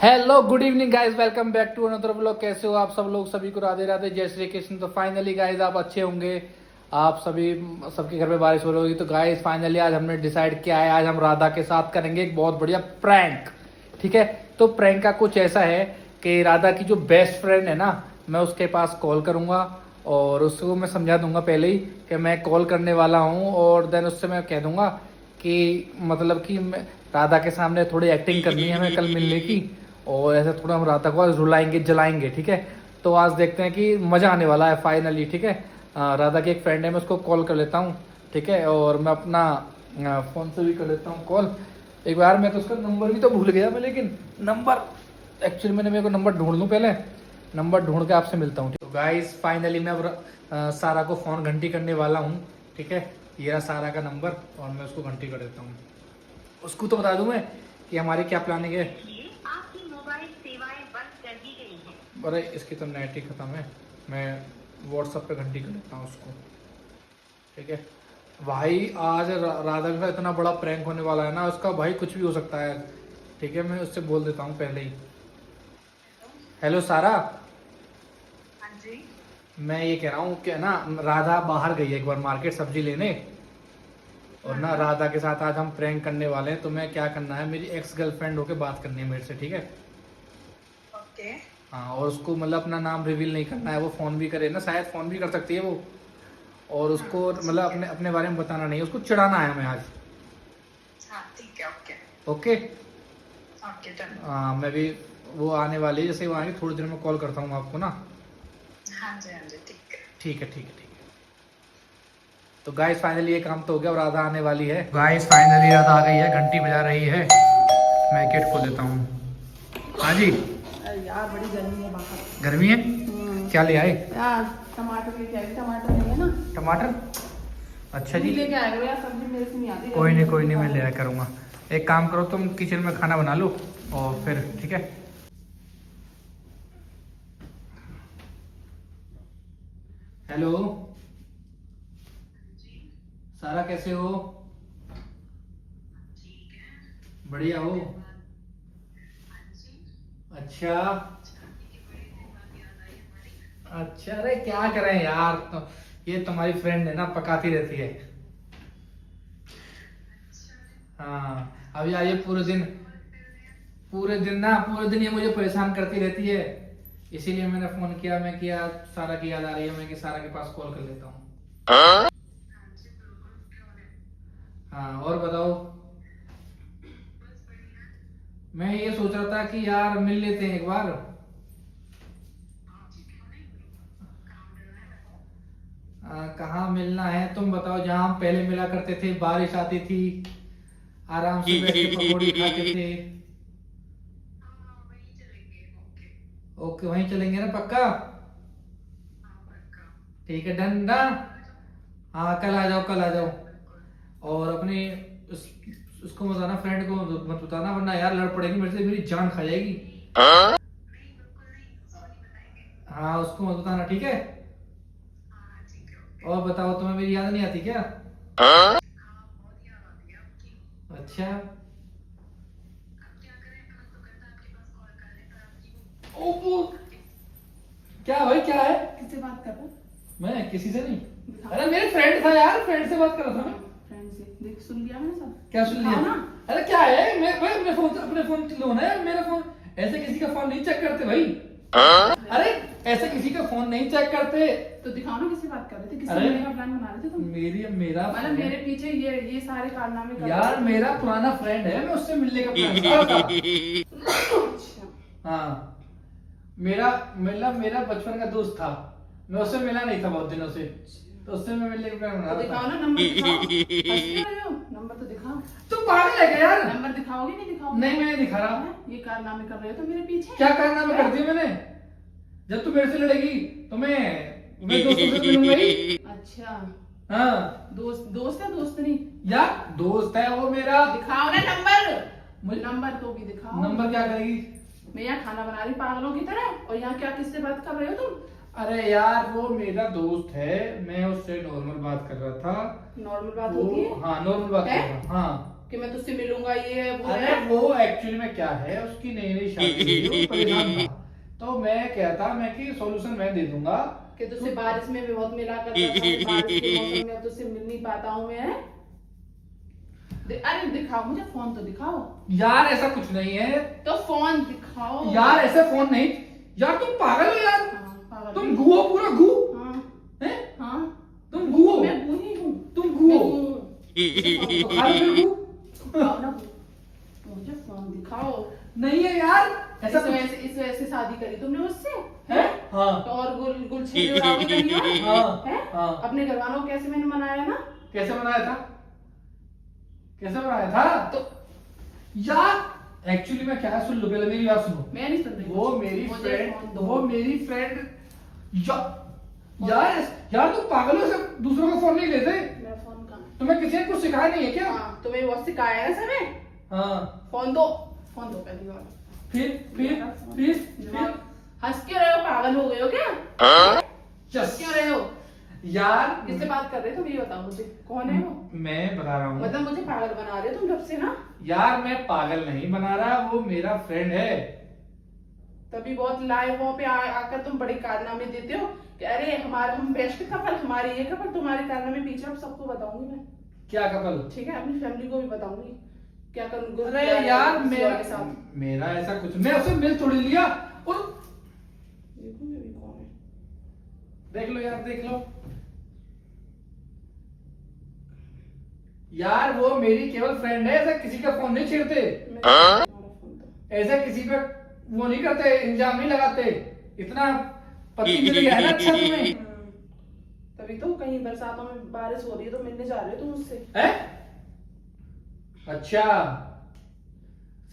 Hello good evening guys, welcome back to another vlog. कैसे हो आप सब लोग? सभी को राधे राधे, जय श्री कृष्ण। तो फाइनली गाइस आप अच्छे होंगे, आप सभी सबके घर में बारिश हो रही होगी। तो गाइस फाइनली आज हमने डिसाइड किया है, आज हम राधा के साथ करेंगे एक बहुत बढ़िया प्रैंक। ठीक है, तो प्रैंक का कुछ ऐसा है कि राधा की जो बेस्ट फ्रेंड है ना, मैं उसके पास कॉल करूंगा और उसको मैं समझा दूंगा पहले ही कि मैं कॉल करने वाला हूँ, और देन उससे मैं कह दूंगा कि मतलब कि राधा के सामने थोड़ी एक्टिंग करनी है हमें कल मिलने की, और ऐसे थोड़ा हम राधा को आज रुलाएंगे जलाएंगे। ठीक है, तो आज देखते हैं कि मजा आने वाला है फाइनली। ठीक है, राधा की एक फ्रेंड है, मैं उसको कॉल कर लेता हूँ। ठीक है, और मैं अपना फोन से भी कर लेता हूँ कॉल एक बार। मैं तो उसका नंबर भी तो भूल गया मैं, लेकिन नंबर एक्चुअली मैंने मेरे को नंबर ढूंढ लूँ पहले, नंबर ढूंढ के आपसे मिलता हूँ। तो गाइस फाइनली मैं अब सारा को फोन घंटी करने वाला हूँ। ठीक है, ये रहा सारा का नंबर और मैं उसको घंटी कर देता हूँ। उसको तो बता दूं मैं कि हमारी क्या प्लानिंग है। आपकी मोबाइल सेवाएं बंद कर दी गई हैं। अरे इसकी तो नेट ही खत्म है, मैं व्हाट्सएप पे घंटी कर देता हूँ उसको। ठीक है भाई, आज राधा के साथ इतना बड़ा प्रैंक होने वाला है ना, उसका भाई कुछ भी हो सकता है। ठीक है, मैं उससे बोल देता हूँ पहले ही। हेलो सारा, हाँ जी। मैं ये कह रहा हूँ कि ना राधा बाहर गई है एक बार मार्केट सब्जी लेने, और ना राधा के साथ आज हम प्रैंक करने वाले हैं। तो मैं क्या करना है, मेरी एक्स गर्लफ्रेंड होके बात करनी है मेरे से। ठीक है, ओके। हाँ, और उसको मतलब अपना नाम रिवील नहीं करना है। वो फोन भी करे ना, शायद फोन भी कर सकती है वो, और उसको मतलब ठीक है। अपने अपने बारे में बताना नहीं है, उसको चिढ़ाना है हमें आज। हाँ ठीक है। Okay okay, okay done. हाँ मैं भी, वो आने वाली है, जैसे वो आएंगे थोड़ी देर में कॉल करता हूँ आपको ना। हाँ जी हाँ जी ठीक है। ठीक है ठीक है ठीक है। तो गाइस फाइनली ये काम तो हो गया, और राधा आने वाली है। गाइस फाइनली राधा आ गई है, घंटी बजा रही है। मैं गेट खोल देता हूँ। हाँ जी। अरे यार बड़ी गर्मी है बाहर। गर्मी है, क्या ले आए? यार टमाटर लेके आए, टमाटर नहीं है ना। टमाटर, अच्छा जी। लेके आए हो यार, सब्जी मेरे से नहीं आती। कोई नहीं, मैं ले आया करूँगा। एक काम करो, तुम किचन में खाना बना लो और फिर ठीक है। हेलो सारा, कैसे हो? बढ़िया हो? अच्छा अच्छा, अरे क्या करें यार, तो ये तुम्हारी फ्रेंड है ना, पकाती रहती है। हाँ, अभी आइए, पूरे दिन ये मुझे परेशान करती रहती है, इसीलिए मैंने फोन किया। मैं किया सारा की याद आ रही है, मैं कि सारा के पास कॉल कर लेता हूँ। हाँ, और बताओ। मैं ये सोच रहा था कि यार मिल लेते हैं एक बार। कहाँ मिलना है तुम बताओ, जहाँ हम पहले मिला करते थे, बारिश आती थी, आराम से बैठ के पकौड़ी खाते थे। ओके, वहीं चलेंगे ना, पक्का? ठीक है, डन ना। हाँ, कल आ जाओ, कल आ जाओ। और अपने उस, उसको मत बताना, फ्रेंड को मत बताना, वरना यार लड़ पड़ेगी मेरे से, मेरी जान खा जाएगी। हाँ, उसको मत बताना, ठीक है। और बताओ, तुम्हें मेरी याद नहीं आती क्या? अच्छा, ओपो, क्या भाई, क्या है? किससे बात कर रहा है? मैं किसी से नहीं, अरे मेरे फ्रेंड था यार, फ्रेंड से बात कर रहा था मैं। फ्रेंड से देख, सुन लिया मैंने सब। क्या सुन लिया? हाँ ना। अरे क्या है, मैं भाई अपने फोन लो ना यार, मेरा फोन ऐसे किसी का फोन नहीं चेक करते भाई। अरे ऐसे किसी का फोन नहीं चेक करते। तो दिखाओ ना, किससे बात कर रहे थे, किससे अरे, मिलने का प्लान बना रहे थे तुम? मेरा मतलब मेरे पीछे ये सारे कारनामे कर यार, रहे थे। मेरा पुराना फ्रेंड है, मैं उससे मिलने का प्लान कर रहा था। अच्छा। हाँ, मेरा मेरा बचपन का दोस्त था, मैं उससे मिला नहीं था बहुत दिनों से, तो उससे मैं मिलने का प्लान बना तो रहा दिखाओ था। ना, नंबर दिखाओ। हंस क्यों रहे हो? नंबर तो दिखाओ। तुम पागल है क्या यार? नंबर दिखाओगे नहीं दिखाओगे? नहीं, मैं नहीं दिखा रहा। हैं? ये कारनामे कर रहे हो तो मेरे पीछे। क्या कारनामे कर दिए मैंने? जब तू मेरे से लड़ेगी तो मैं दोस्तों से मिलूंगा ही। अच्छा, हाँ, दोस्त है, दोस्त नहीं? यार दोस्त है वो मेरा। दिखाओ ना नंबर। मुझे नंबर तो भी दिखाओ। नंबर क्या करेगी? मैं यहाँ खाना बना रही पागलों की तरह, और यहाँ क्या किससे बात कर रहे हो तुम? अरे यार, वो मेरा दोस्त है, मैं उससे नॉर्मल बात कर रहा था। नॉर्मल बात वो, होती है? हाँ नॉर्मल बात कर है? रहा था। हाँ, कि मैं तुझसे मिलूंगा, ये है, वो अरे है। वो एक्चुअली में क्या है, उसकी नई नई शादी हुई, वो परेशान था, तो मैं कहता मैं कि सॉल्यूशन मैं दे दूंगा कि तुझसे बारिश में भी बहुत मिला करता था, बारिश के मौसम में अब तुझसे मिल नहीं पाता हूँ मैं। अरे दिखाओ मुझे, फोन तो दिखाओ। यार ऐसा कुछ नहीं है तो फोन दिखाओ यार, ऐसे फोन नहीं। यार तुम पागल हो यार, हाँ, पागल तुम हूँ। गू हो, पूरा गू हाँ हैं? हाँ, तुम गू हो, मैं गू नहीं हूँ, तुम गू मैं हो, गू हूँ। तो खा लो फिर गू। दिखाओ ना, मुझे फोन दिखाओ। नहीं है यार, ऐसा इस वजह से शादी करी तुमने मुझसे है। हाँ तो और गुलछे उड़ाओगे कहीं और? हाँ हैं? हाँ। अपने घर वालों को कैसे मैंने मनाया ना? कैसे बनाया था, कैसे बनाया था? तो यार एक्चुअली में क्या है, सुन लो पहले मेरी बात सुनो। मैं नहीं सुन रही वो कुछ। मेरी मुझे फ्रेंड, फोन दो। वो मेरी फ्रेंड यार यार तुम पागल हो, सब दूसरों का फोन नहीं लेते। मेरा फोन कहाँ है? तुम्हें किसी ने कुछ सिखाया नहीं है क्या? हाँ, तुम्हें बहुत सिखाया है सब। हाँ, फोन दो, फोन दो पहली बार। फिर हंस क्यों रहे हो? पागल हो गए हो क्या? हंस क्यों रहे हो? यार किससे बात कर रहे हो तुम, ये बताओ मुझे, कौन है वो? मैं बता रहा हूँ, मतलब मुझे पागल बना रहे हो तुम जब से ना। यार मैं पागल नहीं बना रहा, वो मेरा फ्रेंड है। तभी बहुत लाइव पे आकर तुम बड़े कारनामे देते हो कि अरे हमारे, हम बेस्ट कपल, हमारे ये कपल, तुम्हारे कारनामे पीछे अब सबको बताऊंगी मैं। क्या कपल? ठीक है, अपनी फैमिली को भी बताऊंगी क्या करूंगी। अरे यार किसी और के मेरा साथ मेरा ऐसा कुछ, मैं उसे मिल थोड़ी लिया। और देखो ये भी कौन है? देख लो यार, देख लो यार, वो मेरी केवल फ्रेंड है, ऐसा किसी का फोन नहीं छेड़ते, तुम्हारा फोन तो ऐसा किसी पे वो नहीं करते, इल्जाम नहीं लगाते। इतना पति मिल गया है ना अच्छा तुम्हें। तभी तो कहीं बरसातों में बारिश हो रही है तो मिलने जा रहे हो तुम मुझसे। है? अच्छा,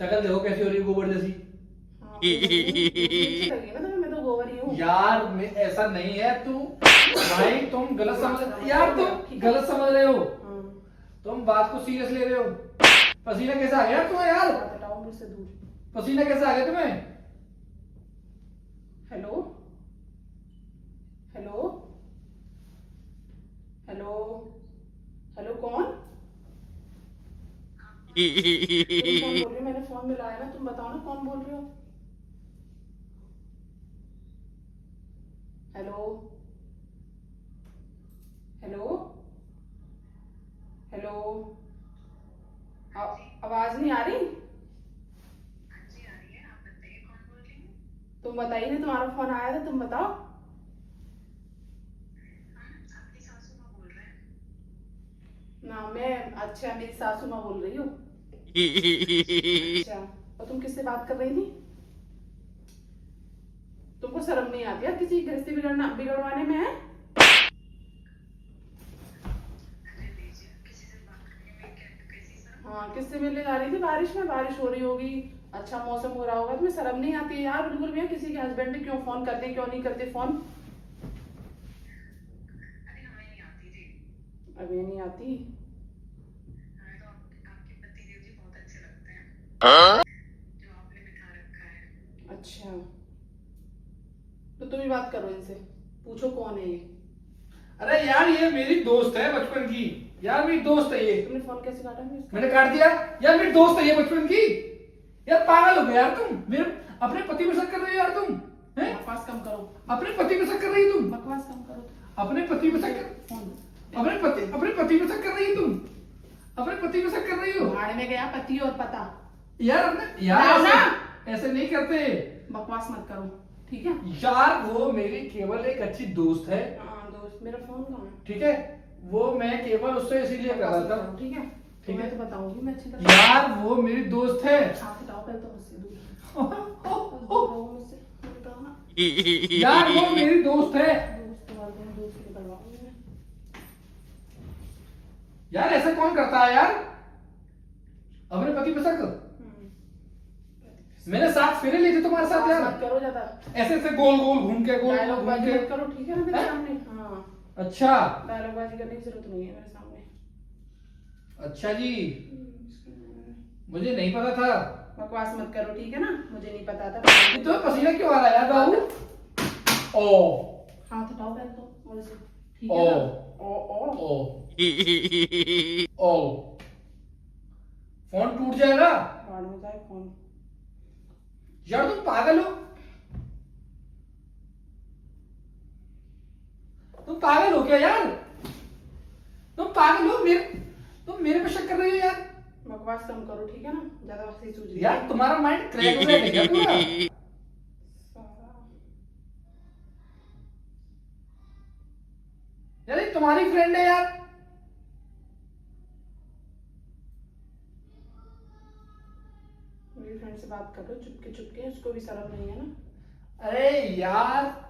शक्ल देखो कैसी हो रही है, गोबर जैसी। हाँ, अच्छी लगी ना तुम्हें, मैं तो गोबर ही हूँ। यार ऐसा नहीं है, तू भाई तुम गलत समझ, यार तुम गलत समझ रहे हो, हाँ, तुम बात को सीरियस ले रहे हो। पसीना कैसा आ गया तुम्हें यार? बात हटाओ मुझसे दूर। पसीना कैसा आ गया तुम्हें? हेलो हेलो हेलो हेलो, कौन? तुम कौन बोल रहे हो? मैंने फोन मिलाया ना, तुम बताओ ना कौन बोल रहे हो? हेलो हेलो हेलो, आवाज नहीं आ रही? तुम बताइए ना, तुम्हारा फोन आया था, तुम बताओ। ना मैं, अच्छा मेरी सासू माँ बोल रही हो? अच्छा, और तुम किससे बात कर रही थी? तुमको शर्म नहीं आती यार किसी की गृहस्थी बिगड़वाने में है? हाँ, किससे मिलने जा रही थी? बारिश में, बारिश हो रही होगी, अच्छा मौसम हो रहा होगा, तुम्हें शर्म नहीं आती है यार बिल्कुल भी? किसी के हस्बैंड क्यों फोन करते, क्यों नहीं करते फोन? अभी नहीं आती? अच्छा, तो तुम ही बात करो इनसे, पूछो कौन है ये। अरे यार ये मेरी दोस्त है बचपन की, यार मेरी दोस्त है ये। तुमने फोन कैसे काटा? मैंने काट दिया यार, मेरी दोस्त है ये बचपन की। यार पागल हो गए यार तुम, मेरे अपने पति पे शक कर रहे हो यार तुम, हैं? बकवास कम करो, अपने पति पे शक कर रही हो तुम, बकवास कम करो। अपने पति पे शक कर, फोन अपने पति पे शक कर रही हो तुम, अपने पति पे शक कर रही हो भाड़ में गया पति और पता। यार। अपने यार ना, ना। ऐसे नहीं करते बकवास मत करो, ठीक है? यार। वो मेरी केवल एक अच्छी दोस्त है, हाँ दोस्त, मेरा फोन कहाँ है? ठीक है? वो मैं केवल उससे इसीलिए कर रहा था, ठीक है? ठीक है? मैं तो बताऊंगी, मैं अच्छी तरह। यार वो मेरी दोस्त है। आप बताओ पहले तो मुझसे दूर, दूर रहो मुझसे, बताओ ना। यार वो मेरी दोस्त है दोस्त वाले हैं, दोस्त निकलवाऊंगी मैं। यार, ऐसा कौन करता है यार अपने पति पे शक? मैंने 7 फेरे लिए थे तुम्हारे साथ यार, मत करो ज्यादा, ऐसे ऐसे गोल गोल घूम के, गोल गोल डायलॉग घूम बाजी के। मत करो, ठीक है ना? मेरे हैं? सामने, हाँ, अच्छा डायलॉग बाजी करने की जरूरत नहीं है मेरे सामने। अच्छा जी, मुझे नहीं पता था। बकवास मत करो, ठीक है ना? मुझे नहीं पता था। ये तो पसीना क्यों आ रहा है यार बाबू? ओ हाथ हटाओ पहले तो मुझसे, ठीक ओ है ना? ओ ओ ओ फोन टूट जाएगा। बाढ़ में जाए फोन। यार तुम पागल हो, तुम पागल हो क्या यार? तुम पागल हो, तुम मेरे पे शक कर रही हो यार? बकवास कम करो ठीक है ना, ज्यादा वक्त सूझ रही यार तुम्हारा माइंड क्रैक हो गया है क्या पूरा? यार ये तुम्हारी फ्रेंड है यार। मेरी फ्रेंड से बात कर लो चुपके चुपके, उसको भी शर्म नहीं है ना। अरे यार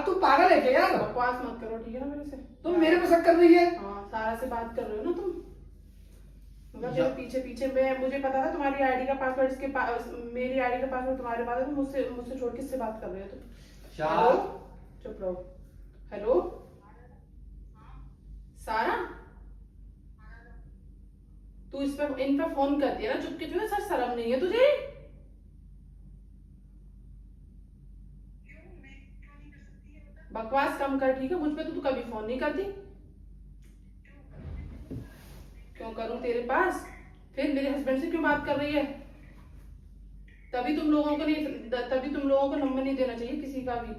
तू पागल है क्या यार? बकवास मत करो ठीक है ना मेरे से। तुम मेरे पे शक कर रही है? हाँ सारा से बात कर रहे हो ना तुम, मतलब या- मेरे पीछे पीछे मैं, मुझे पता था तुम्हारी आईडी का पासवर्ड इसके पास, मेरी आईडी का पासवर्ड तुम्हारे पास है, तो मुझसे मुझसे छोड़ किससे बात कर रहे हो तुम? यार हेलो, चुप रहो। हेलो सारा, तू इन पे फोन करती है ना चुपके चुपके, सर शर्म नहीं है तुझे? बकवास कम कर ठीक है, मुझ पे तो तू कभी फोन नहीं करती। क्यों करूं तेरे पास? फिर मेरे हस्बैंड से क्यों बात कर रही है? तभी तुम लोगों को नंबर नहीं देना चाहिए किसी का भी,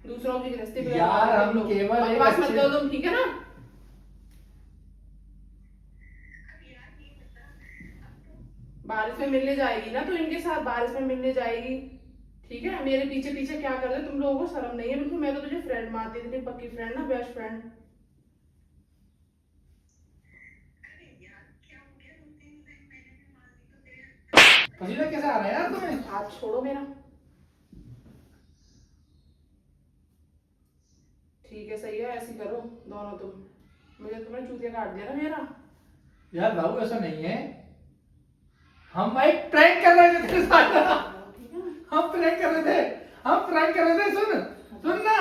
दूसरों के रिश्ते पे। यार हम केवल एक बकवास मत अच्छे- करो तुम ठीक है ना। बारिश में मिलने जाएगी ना तो इनके साथ बारिश में मिलने जाएगी ठीक है। मेरे पीछे पीछे क्या कर रहे हो तुम लोगों को? शर्म नहीं है बिल्कुल? मैं तो तुझे फ्रेंड मानती थी, तेरी पक्की फ्रेंड ना, बेस्ट फ्रेंड। पसीना कैसे आ रहा है यार तुम्हें? हाथ छोड़ो मेरा। ठीक है सही है, ऐसी करो दोनों तुम। मुझे तुमने चूतिया काट दिया ना मेरा। यार बाबू ऐसा नहीं है, हम भाई प्रैंक कर रहे थे तेरे साथ। ठीक है ना? हम प्रैंक कर रहे थे, हम प्रैंक कर रहे थे। सुन सुन ना,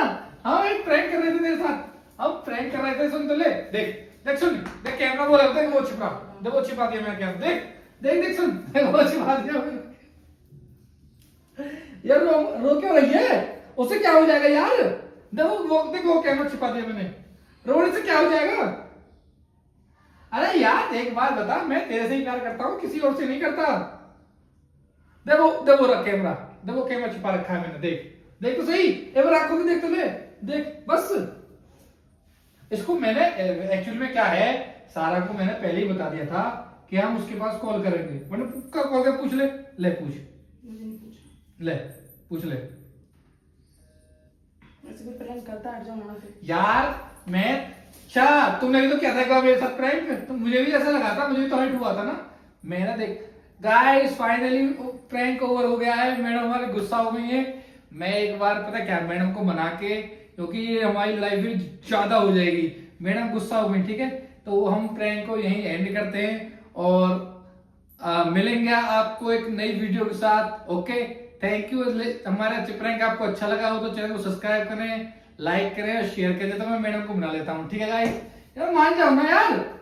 हम एक प्रैंक कर रहे थे तेरे साथ, हम प्रैंक कर रहे थे। सुन तो ले, देख देख, सुन देख, कैमरा बोल रहा था वो छिपा, देख वो छिपा दिया मैंने कैमरा, देख देख देख, सुन देख वो छिपा दिया मैंने। यार रो क्यों रही है? उससे क्या हो जाएगा यार? देख वो कैमरा छिपा दिया मैंने, रोने से क्या हो जाएगा? अरे यार एक बात बता, मैं तेरे से ही प्यार करता हूँ, किसी और से नहीं करता। देखो रख कैमरा, देखो कैमरा छुपा रखा है मैंने, देख देख तो सही, एक बार आंखों की देख तो ले, देख बस। इसको मैंने एक्चुअली में क्या है, सारा को मैंने पहले ही बता दिया था कि हम उसके पास कॉल करेंगे। मैंने कॉल कर पूछ ले पूछ मुझे नहीं पूछा। ले, पूछ ले ऐसे कोई प्रैंक करता, हट जाओ वहां से। यार। मैं अच्छा, तुमने भी तो क्या था एक बार मेरे साथ प्रैंक, तो मुझे भी ऐसा लगा था, मुझे भी तो हर्ट हुआ था ना। मैंने देख गाइस फाइनली प्रैंक ओवर हो गया है, मैडम हमारे गुस्सा हो गई है। मैं एक बार पता क्या, मैडम को मना के, क्योंकि हमारी लाइफ भी ज्यादा हो जाएगी, मैडम गुस्सा हो गई ठीक है। तो हम प्रैंक को यहीं एंड करते हैं और मिलेंगे आपको एक नई वीडियो के साथ। Okay, thank you. हमारा प्रैंक आपको अच्छा लगा हो तो चैनल को सब्सक्राइब करें, लाइक करें और शेयर करें। तो मैं मैडम को बना लेता हूँ ठीक है गाइस, यार मान जाओ ना यार।